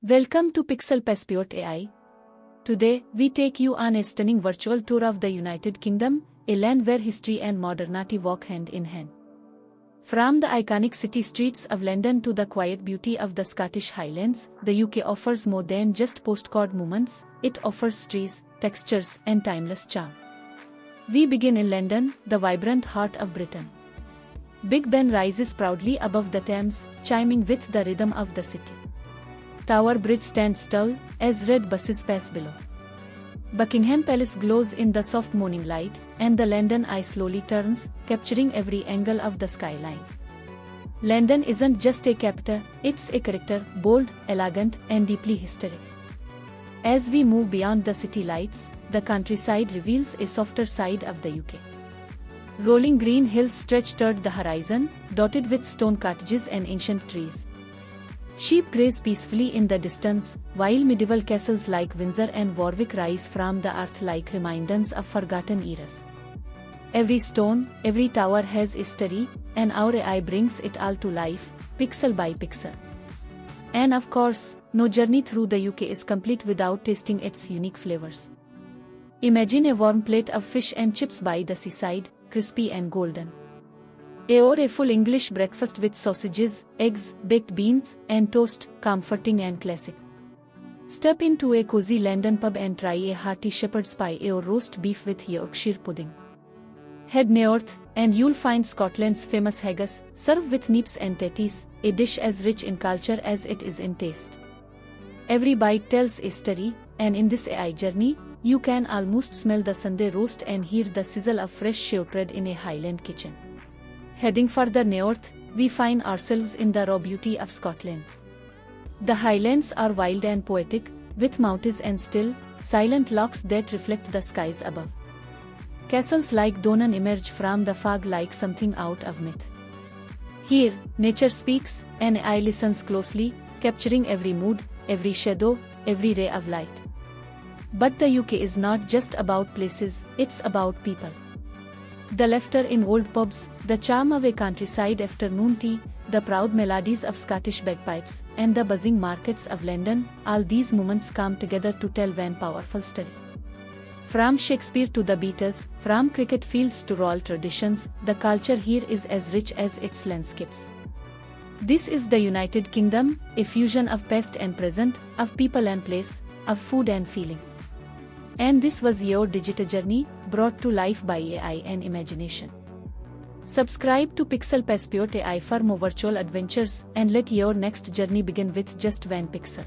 Welcome to Pixel Passport AI. Today, we take you on a stunning virtual tour of the United Kingdom, a land where history and modernity walk hand in hand. From the iconic city streets of London to the quiet beauty of the Scottish Highlands, the UK offers more than just postcard moments, it offers trees, textures, and timeless charm. We begin in London, the vibrant heart of Britain. Big Ben rises proudly above the Thames, chiming with the rhythm of the city. Tower Bridge stands tall, as red buses pass below. Buckingham Palace glows in the soft morning light, and the London Eye slowly turns, capturing every angle of the skyline. London isn't just a capital, it's a character, bold, elegant, and deeply historic. As we move beyond the city lights, the countryside reveals a softer side of the UK. Rolling green hills stretch toward the horizon, dotted with stone cottages and ancient trees. Sheep graze peacefully in the distance, while medieval castles like Windsor and Warwick rise from the earth like reminders of forgotten eras. Every stone, every tower has a story, and our AI brings it all to life, pixel by pixel. And of course, no journey through the UK is complete without tasting its unique flavors. Imagine a warm plate of fish and chips by the seaside, crispy and golden. Or a full English breakfast with sausages, eggs, baked beans, and toast, comforting and classic. Step into a cozy London pub and try a hearty shepherd's pie or roast beef with Yorkshire pudding. Head north, and you'll find Scotland's famous haggis, served with neeps and tatties, a dish as rich in culture as it is in taste. Every bite tells a story, and in this AI journey, you can almost smell the Sunday roast and hear the sizzle of fresh shortbread in a Highland kitchen. Heading further north, we find ourselves in the raw beauty of Scotland. The Highlands are wild and poetic, with mountains and still, silent lochs that reflect the skies above. Castles like Donan emerge from the fog like something out of myth. Here, nature speaks, and I listens closely, capturing every mood, every shadow, every ray of light. But the UK is not just about places, it's about people. The laughter in old pubs, the charm of a countryside afternoon tea, the proud melodies of Scottish bagpipes, and the buzzing markets of London, all these moments come together to tell one powerful story. From Shakespeare to the Beatles, from cricket fields to royal traditions, the culture here is as rich as its landscapes. This is the United Kingdom, a fusion of past and present, of people and place, of food and feeling. And this was your digital journey, brought to life by AI and imagination. Subscribe to Pixel Passport AI for more virtual adventures and let your next journey begin with just one pixel.